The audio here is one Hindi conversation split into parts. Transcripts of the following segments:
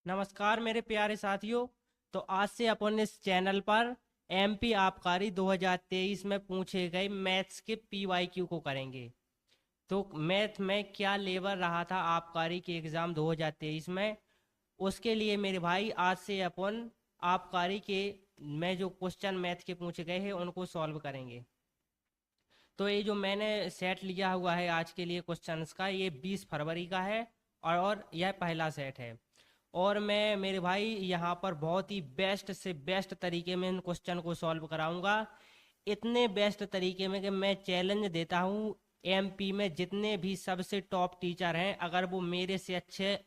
नमस्कार मेरे प्यारे साथियों। तो आज से अपन इस चैनल पर एमपी आबकारी 2023 में पूछे गए मैथ्स के पीवाईक्यू को करेंगे। तो मैथ में क्या लेवल रहा था आबकारी के एग्ज़ाम 2023 में, उसके लिए मेरे भाई आज से अपन आबकारी के में जो क्वेश्चन मैथ के पूछे गए हैं उनको सॉल्व करेंगे। तो ये जो मैंने सेट लिया हुआ है आज के लिए क्वेश्चंस का, ये 20 फरवरी का है और यह पहला सेट है। और मैं मेरे भाई यहाँ पर बहुत ही बेस्ट से बेस्ट तरीके में इन क्वेश्चन को सॉल्व कराऊंगा। इतने बेस्ट तरीके में कि मैं चैलेंज देता हूँ, एमपी में जितने भी सबसे टॉप टीचर हैं अगर वो मेरे से अच्छे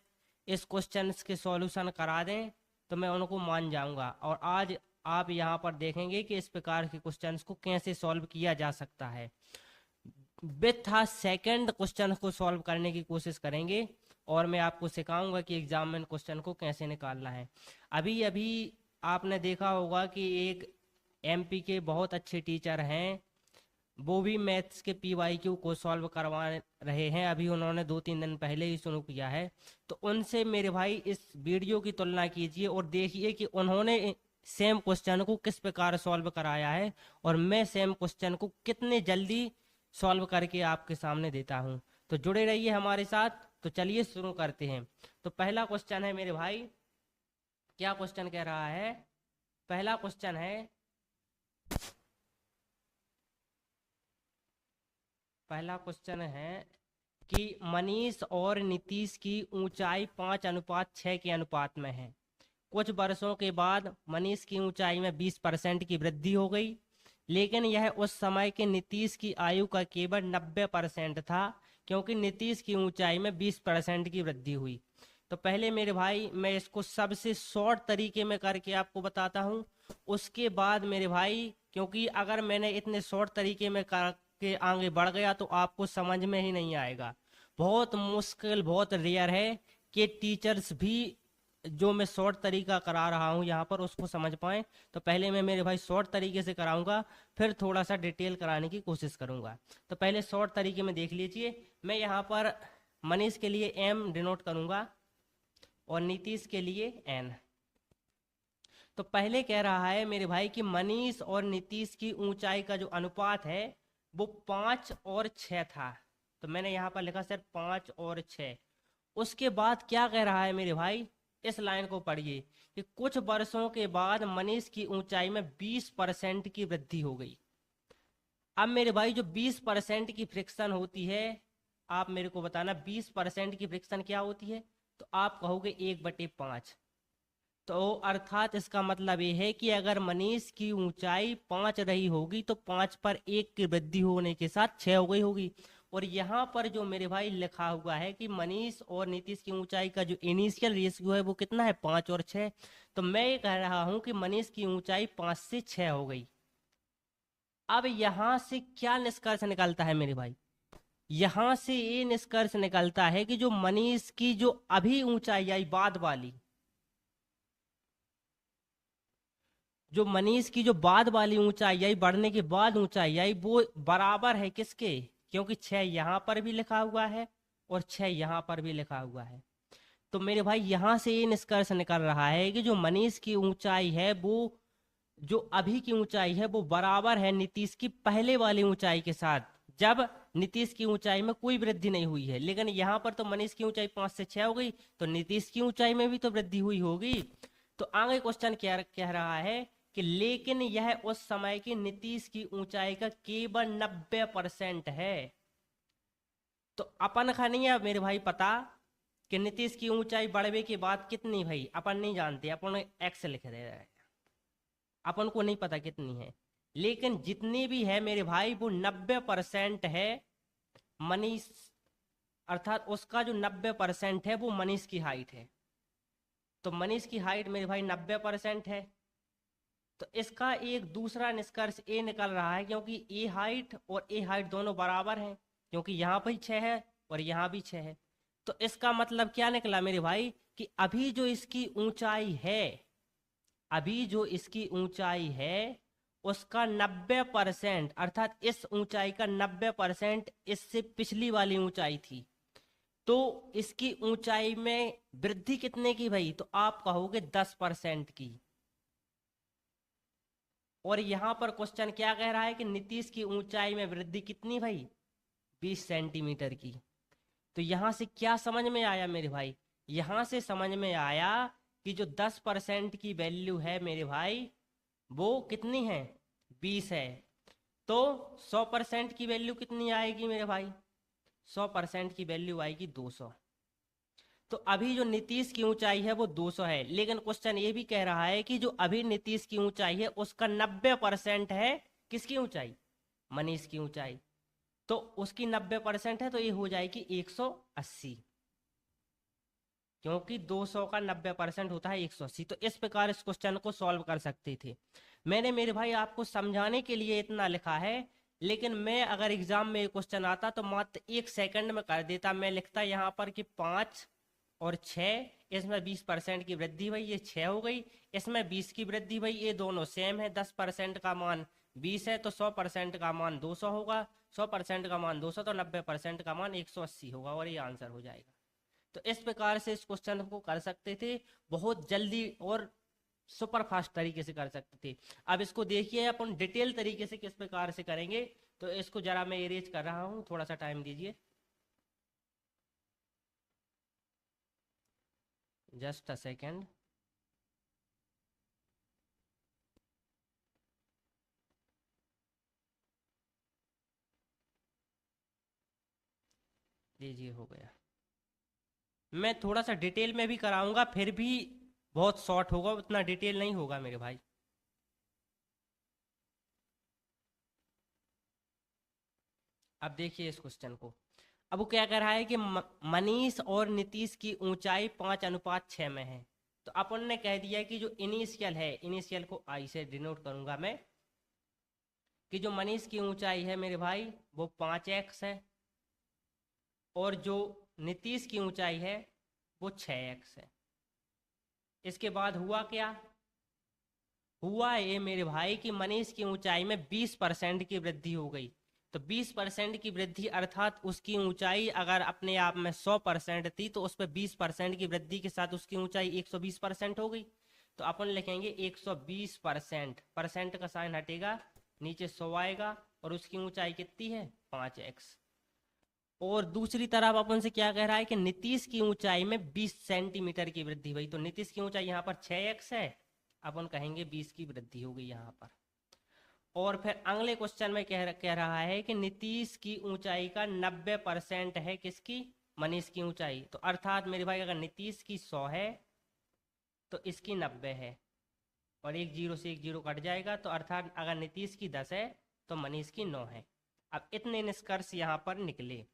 इस क्वेश्चंस के सॉल्यूशन करा दें तो मैं उनको मान जाऊंगा। और आज आप यहाँ पर देखेंगे कि इस प्रकार के क्वेश्चंस को कैसे सॉल्व किया जा सकता है। विथ अ सेकंड क्वेश्चन को सॉल्व करने की कोशिश करेंगे और मैं आपको सिखाऊंगा कि एग्जाम में क्वेश्चन को कैसे निकालना है। अभी अभी आपने देखा होगा कि एक एमपी के बहुत अच्छे टीचर हैं, वो भी मैथ्स के पीवाईक्यू को सॉल्व करवा रहे हैं। अभी उन्होंने 2-3 दिन पहले ही शुरू किया है। तो उनसे मेरे भाई इस वीडियो की तुलना कीजिए और देखिए कि उन्होंने सेम क्वेश्चन को किस प्रकार सॉल्व कराया है और मैं सेम क्वेश्चन को कितने जल्दी सॉल्व करके आपके सामने देता हूँ। तो जुड़े रहिए हमारे साथ। तो चलिए शुरू करते हैं। तो पहला क्वेश्चन है मेरे भाई, क्या क्वेश्चन कह रहा है? पहला क्वेश्चन है, पहला क्वेश्चन है कि मनीष और नीतीश की ऊंचाई 5:6 के अनुपात में है। कुछ वर्षों के बाद मनीष की ऊंचाई में 20% की वृद्धि हो गई, लेकिन यह उस समय के नीतीश की आयु का केवल 90% था, क्योंकि नीतीश की ऊंचाई में 20% की वृद्धि हुई। तो पहले मेरे भाई मैं इसको सबसे शॉर्ट तरीके में करके आपको बताता हूँ। उसके बाद मेरे भाई, क्योंकि अगर मैंने इतने शॉर्ट तरीके में करके आगे बढ़ गया तो आपको समझ में ही नहीं आएगा। बहुत मुश्किल, बहुत रेयर है कि टीचर्स भी जो मैं शॉर्ट तरीका करा रहा हूँ यहाँ पर उसको समझ पाए। तो पहले मैं मेरे भाई शॉर्ट तरीके से कराऊंगा, फिर थोड़ा सा डिटेल कराने की कोशिश करूंगा। तो पहले शॉर्ट तरीके में देख लीजिए। मैं यहाँ पर मनीष के लिए एम डिनोट करूंगा और नीतीश के लिए एन। तो पहले कह रहा है मेरे भाई कि मनीष और नीतीश की ऊंचाई का जो अनुपात है वो 5:6 था। तो मैंने यहाँ पर लिखा सर 5:6। उसके बाद क्या कह रहा है मेरे भाई, इस लाइन को पढ़िए कि कुछ वर्षों के बाद मनीष की ऊंचाई में 20% की वृद्धि हो गई। अब मेरे भाई जो 20% की फ्रिक्शन होती है, आप मेरे को बताना 20% की फ्रिक्शन क्या होती है। तो आप कहोगे 1/5। तो अर्थात इसका मतलब ये है कि अगर मनीष की ऊंचाई 5 रही होगी तो 5 पर 1 की वृद्धि होने के साथ 6 हो गई होगी। और यहाँ पर जो मेरे भाई लिखा हुआ है कि मनीष और नीतीश की ऊंचाई का जो इनिशियल रेशियो है वो कितना है, 5 और 6। तो मैं ये कह रहा हूँ कि मनीष की ऊंचाई 5 से 6 हो गई। अब यहाँ से क्या निष्कर्ष निकलता है मेरे भाई? यहाँ से ये निष्कर्ष निकलता है कि जो मनीष की जो अभी ऊंचाई आई बाद वाली, जो मनीष की जो बाद वाली ऊंचाई आई, बढ़ने के बाद ऊंचाई आई, वो बराबर है किसके? क्योंकि 6 यहाँ पर भी लिखा हुआ है और 6 यहाँ पर भी लिखा हुआ है। तो मेरे भाई यहाँ से ये निष्कर्ष निकल रहा है कि जो मनीष की ऊंचाई है वो, जो अभी की ऊंचाई है वो बराबर है नीतीश की पहले वाली ऊंचाई के साथ, जब नीतीश की ऊंचाई में कोई वृद्धि नहीं हुई है। लेकिन यहाँ पर तो मनीष की ऊंचाई 5 से 6 हो गई, तो नीतीश की ऊंचाई में भी तो वृद्धि हुई होगी। तो आगे क्वेश्चन क्या कह रहा है कि लेकिन यह उस समय की नीतीश की ऊंचाई का केवल 90% है। तो अपन का नहीं है मेरे भाई पता कि नीतीश की ऊंचाई बढ़ने के बाद कितनी, भाई अपन नहीं जानते, अपन एक्स लिख दे रहे हैं, अपन को नहीं पता कितनी है। लेकिन जितनी भी है मेरे भाई वो 90% है मनीष, अर्थात उसका जो 90% है वो मनीष की हाइट है। तो मनीष की हाइट मेरे भाई 90% है। तो इसका एक दूसरा निष्कर्ष ये निकल रहा है, क्योंकि ए हाइट और ए हाइट दोनों बराबर हैं, क्योंकि यहाँ भी 6 है और यहाँ भी 6 है। तो इसका मतलब क्या निकला मेरे भाई कि अभी जो इसकी ऊंचाई है, अभी जो इसकी ऊंचाई है उसका 90%, अर्थात इस ऊंचाई का 90% इससे पिछली वाली ऊंचाई थी। तो इसकी ऊंचाई में वृद्धि कितने की भाई, तो आप कहोगे 10% की। और यहां पर क्वेश्चन क्या कह रहा है कि नीतीश की ऊंचाई में वृद्धि कितनी भाई, 20 सेंटीमीटर की। तो यहां से क्या समझ में आया मेरे भाई, यहां से समझ में आया कि जो 10% की वैल्यू है मेरे भाई वो कितनी है, 20 है। तो 100% की वैल्यू कितनी आएगी मेरे भाई, 100% की वैल्यू आएगी 200। तो अभी जो नीतीश की ऊंचाई है वो 200 है, लेकिन क्वेश्चन ये भी कह रहा है कि जो अभी नीतीश की ऊंचाई है उसका 90% है किसकी ऊंचाई, मनीष की ऊंचाई। तो उसकी 90% है तो ये हो जाएगी 180, क्योंकि 200 का 90% होता है 180। तो इस प्रकार इस क्वेश्चन को सॉल्व कर सकते थे। मैंने मेरे भाई आपको समझाने के लिए इतना लिखा है, लेकिन मैं अगर एग्जाम में क्वेश्चन आता तो मात्र 1 सेकंड में कर देता। मैं लिखता यहाँ पर कि 5 और 6, इसमें 20% की वृद्धि हुई, ये 6 हो गई, इसमें 20 की वृद्धि हुई, ये दोनों सेम है। 10% का मान 20 है तो 100% का मान 200 होगा, 100% का मान 200 तो 90% का मान 180 होगा, और ये आंसर हो जाएगा। तो इस प्रकार से इस क्वेश्चन को कर सकते थे, बहुत जल्दी और सुपर फास्ट तरीके से कर सकते थे। अब इसको देखिए अपन डिटेल तरीके से किस प्रकार से करेंगे। तो इसको जरा मैं इरेज कर रहा हूं, थोड़ा सा टाइम दीजिए, जस्ट अ सेकेंड। लीजिए हो गया। मैं थोड़ा सा डिटेल में भी कराऊंगा, फिर भी बहुत शॉर्ट होगा, उतना डिटेल नहीं होगा मेरे भाई। अब देखिए इस क्वेश्चन को। अब वो क्या कह रहा है कि मनीष और नीतीश की ऊंचाई 5:6 में है। तो अपन ने कह दिया कि जो इनिशियल है, इनिशियल को आई से डिनोट करूंगा मैं, कि जो मनीष की ऊंचाई है मेरे भाई वो 5x है, और जो नीतीश की ऊंचाई है वो 6x है। इसके बाद हुआ क्या, हुआ ये मेरे भाई कि मनीष की ऊंचाई में 20% की वृद्धि हो गई। तो 20% की वृद्धि अर्थात उसकी ऊंचाई अगर अपने आप में 100% थी, तो उस पर 20% की वृद्धि के साथ उसकी ऊंचाई 120% हो गई। तो अपन लिखेंगे 120%, परसेंट का साइन हटेगा, नीचे 100 आएगा, और उसकी ऊंचाई कितनी है 5x। और दूसरी तरफ अपन से क्या कह रहा है कि नीतीश की ऊंचाई में 20 सेंटीमीटर की वृद्धि हुई। तो नीतीश की ऊंचाई यहाँ पर 6x है, अपन कहेंगे 20 की वृद्धि हो गई यहाँ पर। और फिर अगले क्वेश्चन में कह रहा है कि नीतीश की ऊंचाई का 90% है किसकी, मनीष की ऊंचाई। तो अर्थात मेरे भाई अगर नीतीश की 100 है तो इसकी 90 है, और एक जीरो से एक जीरो कट जाएगा, तो अर्थात अगर नीतीश की 10 है तो मनीष की 9 है। अब इतने निष्कर्ष यहाँ पर निकले।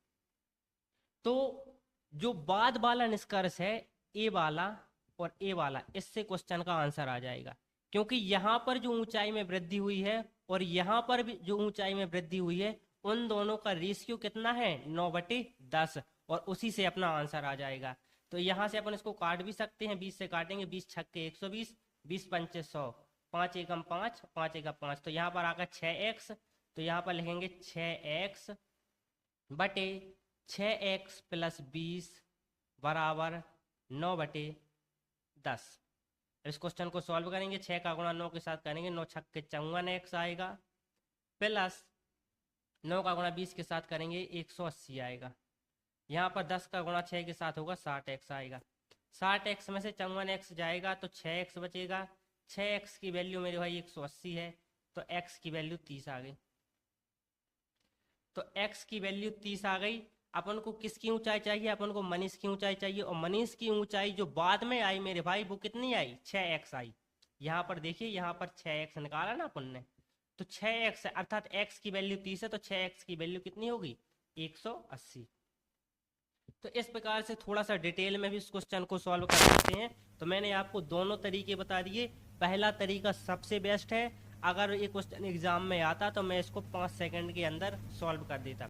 तो जो बाद वाला निष्कर्ष है, ए वाला और ए वाला, इससे क्वेश्चन का आंसर आ जाएगा। क्योंकि यहाँ पर जो ऊंचाई में वृद्धि हुई है और यहाँ पर भी जो ऊंचाई में वृद्धि हुई है, उन दोनों का रेशियो कितना है 9/10, और उसी से अपना आंसर आ जाएगा। तो यहाँ से अपन इसको काट भी सकते हैं, 20 से काटेंगे, 20 छक्के 120, 20 पंचे 100, 5 एकम 5, 5 एकम 5, तो यहाँ पर आकर 6x। तो यहाँ पर लिखेंगे 6x बटे 6x + 20 बराबर 9/10। इस क्वेश्चन को सॉल्व करेंगे, 6 का गुणा 9 के साथ करेंगे, 9 छक्के 54x आएगा, प्लस 9 का गुणा 20 के साथ करेंगे 180 आएगा। यहाँ पर 10 का गुणा 6 के साथ होगा 60x आएगा। 60x में से 54x जाएगा तो 6x बचेगा। 6x की वैल्यू मेरे भाई 180 है, तो x की वैल्यू 30 आ गई। तो x की वैल्यू 30 आ गई। अपन को किसकी ऊंचाई चाहिए, अपन को मनीष की ऊंचाई चाहिए, और मनीष की ऊंचाई जो बाद में आई मेरे भाई वो कितनी आई, 6x आई। यहाँ पर देखिए, यहाँ पर 6x निकाला ना अपन ने, तो 6x है, अर्थात x की वैल्यू 30 है, तो 6x की वैल्यू कितनी होगी 180। तो इस प्रकार से थोड़ा सा डिटेल में भी इस क्वेश्चन को सॉल्व कर सकते हैं। तो मैंने आपको दोनों तरीके बता दिए। पहला तरीका सबसे बेस्ट है, अगर ये क्वेश्चन एग्जाम में आता तो मैं इसको 5 सेकंड के अंदर सॉल्व कर देता।